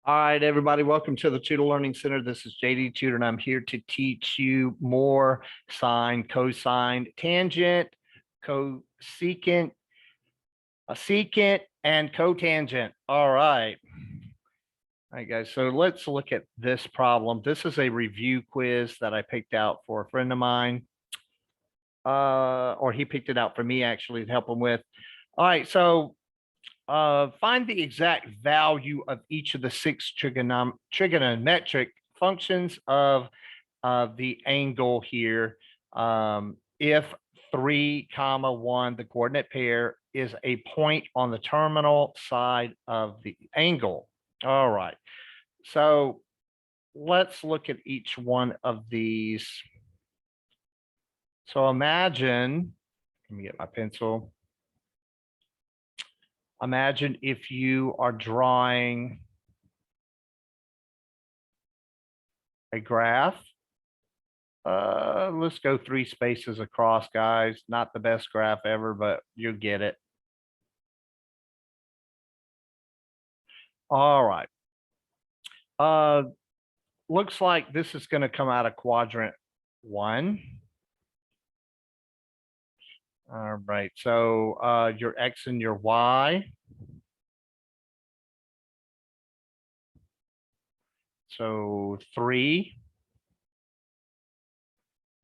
All right, everybody, welcome to the Tutor Learning Center. This is JD Tutor, and I'm here to teach you more sine, cosine, tangent, cosecant, secant, and cotangent. All right. All right, guys, so let's look at this problem. This is a review quiz that I picked out for a friend of mine, or he picked it out for me, actually, to help him with. All right, so find the exact value of each of the six trigonometric functions of the angle here. If 3, 1, the coordinate pair, is a point on the terminal side of the angle. All right. So let's look at each one of these. So imagine, let me get my pencil. Imagine if you are drawing a graph. Let's go 3 spaces across, guys. Not the best graph ever, but you get it. All right. Looks like this is going to come out of quadrant 1. All right. So your X and your Y. So 3.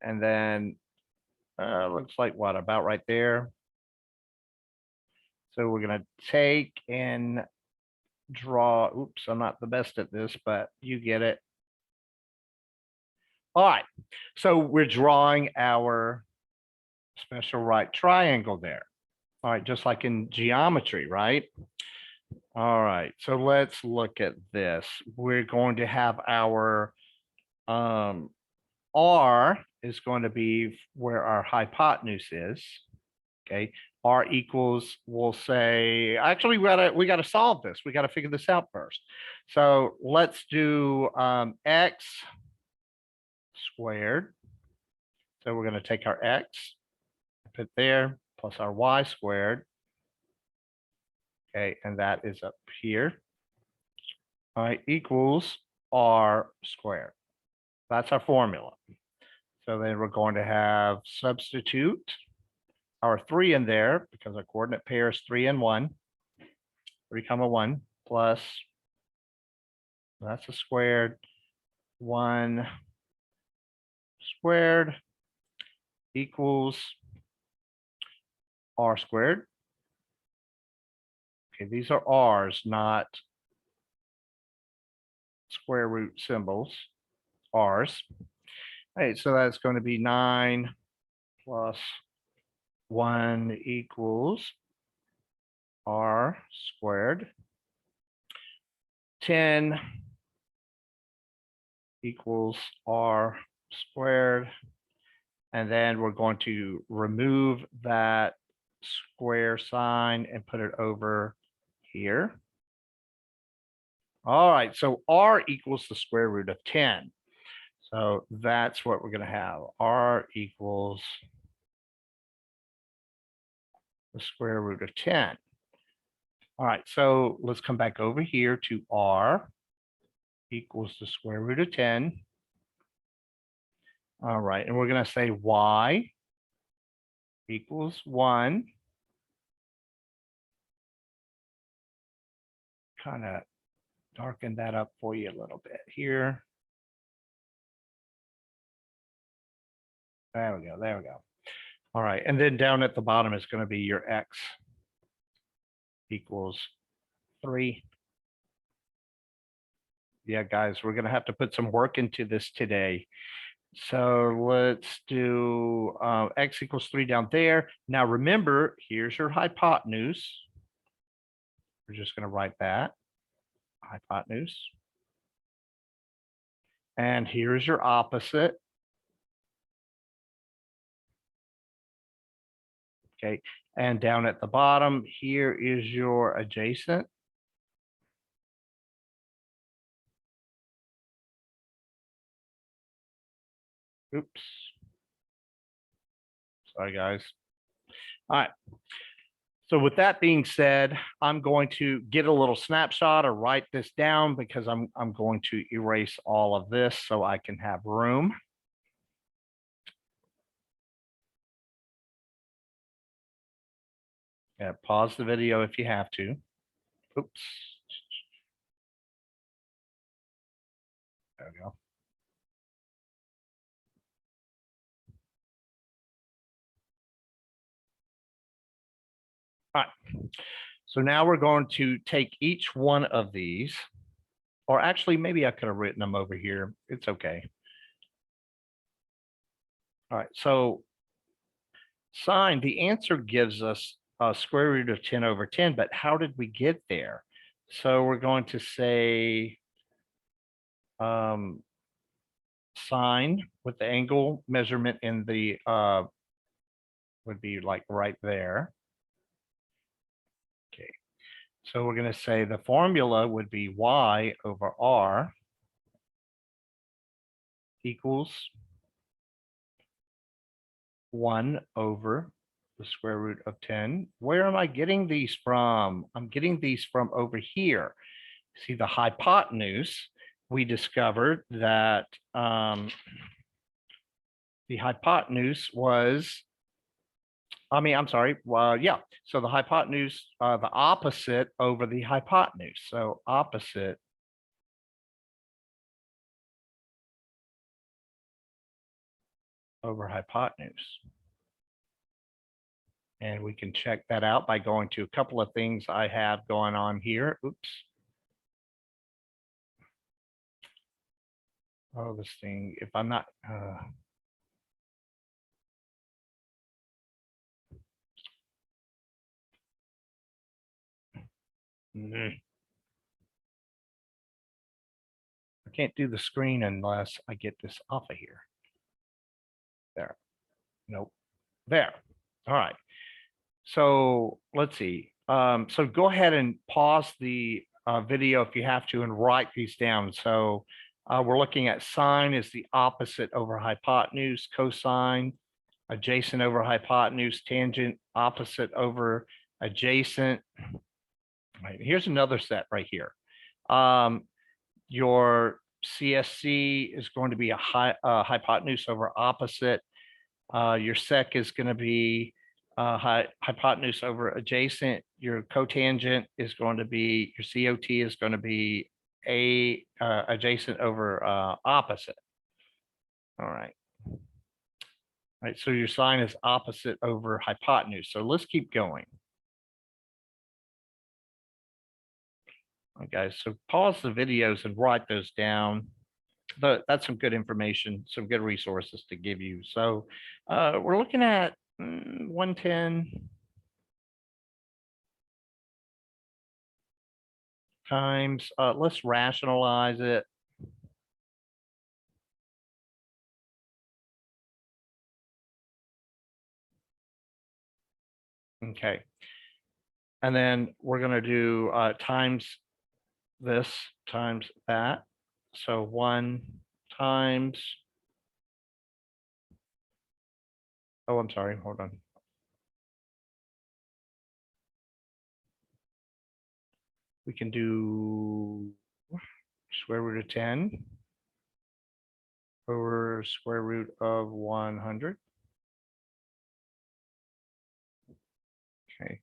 And then looks like what, about right there. So we're going to take and draw. Oops, I'm not the best at this, but you get it. All right. So we're drawing our special right triangle there. All right, just like in geometry, right? All right, so let's look at this. We're going to have our R is going to be where our hypotenuse is. Okay, R equals, we'll say, actually we gotta solve this. We gotta figure this out first. So let's do X squared. So we're gonna take our X, put there, plus our Y squared. Okay, and that is up here. All right, equals R squared. That's our formula. So then we're going to have substitute our 3 in there because our coordinate pair is 3 and 1. 3, 1 plus, that's a squared, 1 squared equals R squared. Okay, these are R's, not square root symbols, R's. All right, so that's going to be 9 plus 1 equals R squared. 10 equals R squared. And then we're going to remove that square sign and put it over here. All right, so R equals the square root of 10. So that's what we're going to have. R equals the square root of 10. All right, so let's come back over here to R equals the square root of 10. All right, and we're going to say Y equals 1. Kind of darken that up for you a little bit here. There we go. There we go. All right. And then down at the bottom is going to be your X equals 3. Yeah, guys, we're going to have to put some work into this today. So let's do X equals 3 down there. Now, remember, here's your hypotenuse. We're just going to write that hypotenuse. And here's your opposite. Okay, and down at the bottom, here is your adjacent. Oops. Sorry, guys. All right. So with that being said, I'm going to get a little snapshot or write this down because I'm going to erase all of this so I can have room. Yeah, pause the video if you have to. Oops. There we go. All right. So now we're going to take each one of these, or actually, maybe I could have written them over here. It's okay. All right. So sine, the answer gives us a square root of 10 over 10, but how did we get there? So we're going to say sine with the angle measurement in the would be like right there. Okay, so we're going to say the formula would be y over r equals 1 over the square root of 10. Where am I getting these from? I'm getting these from over here. See, the hypotenuse, we discovered that the hypotenuse was, I'm sorry, well, yeah. So the hypotenuse, the opposite over the hypotenuse. So opposite over hypotenuse. And we can check that out by going to a couple of things I have going on here. Oops. Oh, this thing, if I'm not, I can't do the screen unless I get this off of here. There. Nope. There. All right. So let's see. So go ahead and pause the video if you have to and write these down. So we're looking at sine is the opposite over hypotenuse, cosine, adjacent over hypotenuse, tangent, opposite over adjacent. Right, here's another set right here. Your CSC is going to be a hypotenuse over opposite. Your sec is going to be hypotenuse over adjacent. Your cotangent is going to be, your COT is going to be adjacent over opposite. All right. All right, so your sine is opposite over hypotenuse. So let's keep going. Okay, so pause the videos and write those down. That's some good information, some good resources to give you. So we're looking at 110 times, let's rationalize it. Okay. And then we're going to do times this times that. So 1 times, oh, I'm sorry, hold on. We can do square root of 10 over square root of 100. Okay.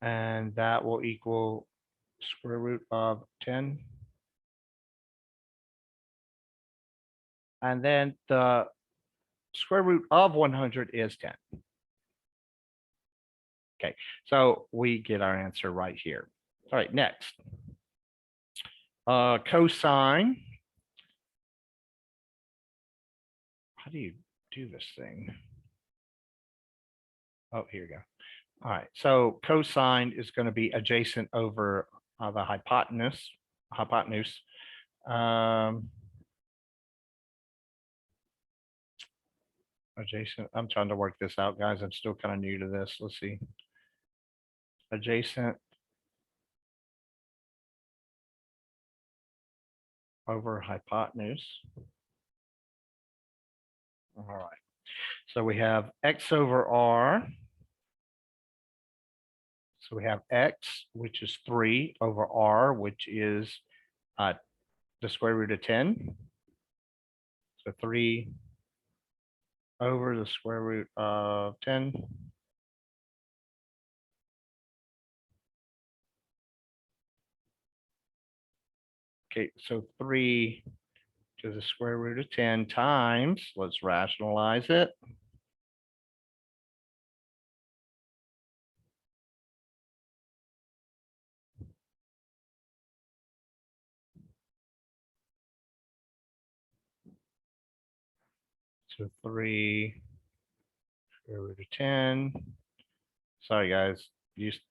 And that will equal square root of 10. And then the square root of 100 is 10. Okay, so we get our answer right here. All right, next. Cosine. How do you do this thing? Oh, here you go. All right, so cosine is going to be adjacent over the hypotenuse. Adjacent. I'm trying to work this out, guys. I'm still kind of new to this. Let's see. Adjacent over hypotenuse. All right. So we have x over r So we have x, which is 3 over r, which is the square root of 10. So 3 over the square root of 10. Okay, so 3 to the square root of 10 times, let's rationalize it. So 3 square root of 10. Sorry, guys,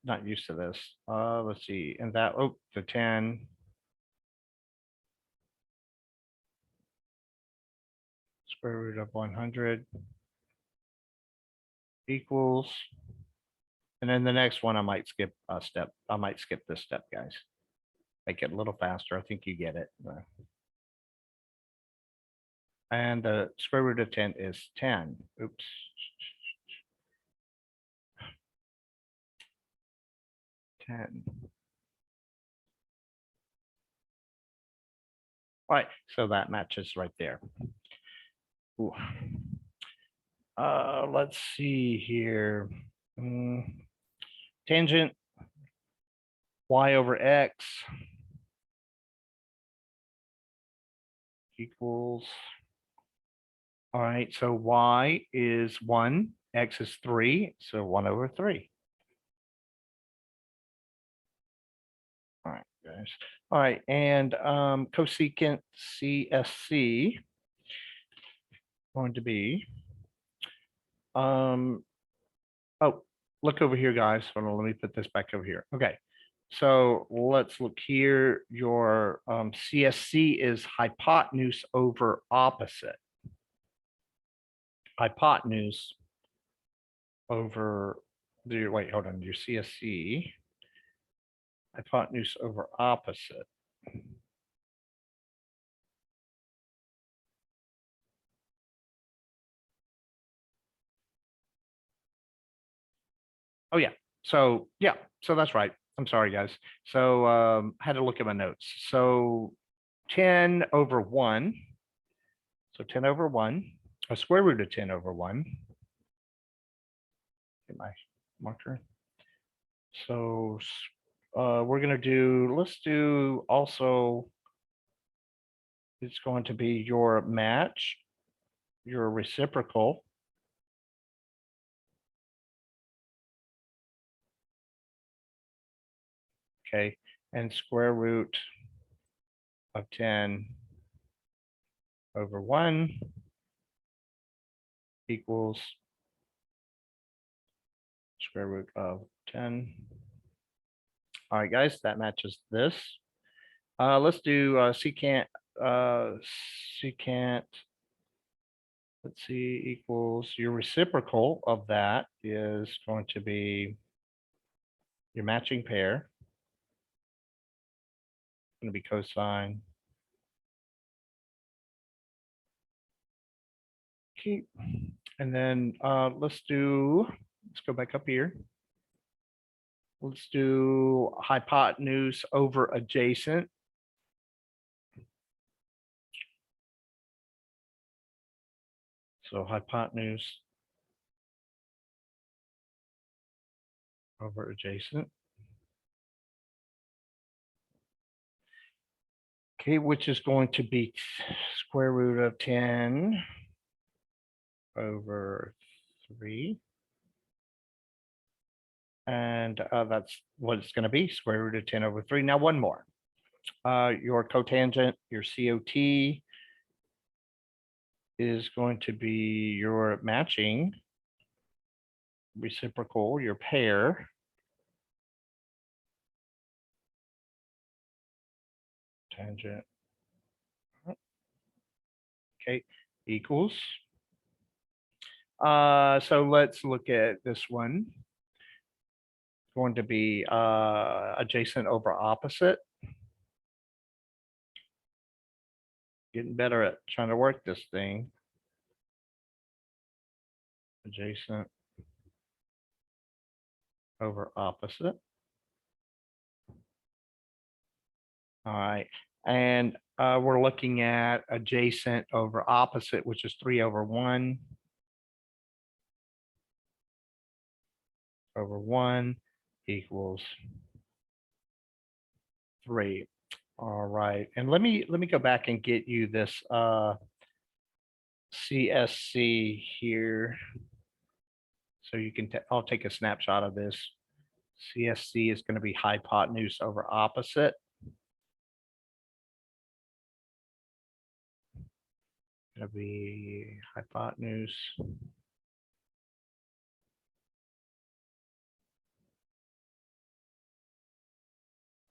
not used to this. Let's see, and that, oh, the 10. Square root of 100 equals, and then the next one I might skip a step. I might skip this step, guys. Make it a little faster. I think you get it. And the square root of 10 is 10. Oops. 10. All right, so that matches right there. Ooh. Let's see here. Tangent y over x equals, all right, so y is 1, x is 3, so 1 over 3. All right, guys. All right, and cosecant CSC going to be, oh, look over here, guys. Hold on, let me put this back over here. Okay, so let's look here. Your CSC is hypotenuse over opposite. Hypotenuse over the, wait, hold on, your CSC, hypotenuse over opposite. Oh yeah, so yeah, so that's right. I'm sorry, guys. So had to look at my notes. So 10 over 1. So 10 over 1, a square root of 10 over 1. Get my marker. So we're going to do, let's do also, it's going to be your match, your reciprocal. Okay, and square root of 10 over 1 equals square root of 10. All right, guys, that matches this. Let's do secant, secant, let's see, equals, your reciprocal of that is going to be your matching pair. Going to be cosine. Okay, and then let's go back up here. Let's do hypotenuse over adjacent. So hypotenuse over adjacent. Okay, which is going to be square root of 10 over 3. And that's what it's going to be, square root of 10 over 3. Now, one more. Your cotangent, your COT, is going to be your matching reciprocal, your pair. Tangent. Okay, equals. So let's look at this one. Going to be adjacent over opposite. Getting better at trying to work this thing. Adjacent over opposite. All right. And we're looking at adjacent over opposite, which is 3/1 over 1 equals 3. All right. And let me go back and get you this CSC here. So you can, I'll take a snapshot of this. CSC is going to be hypotenuse over opposite. Going to be hypotenuse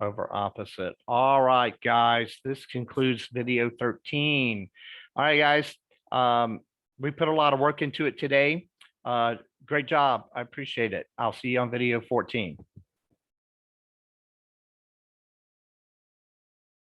over opposite. All right, guys, this concludes video 13. All right, guys, we put a lot of work into it today. Great job. I appreciate it. I'll see you on video 14.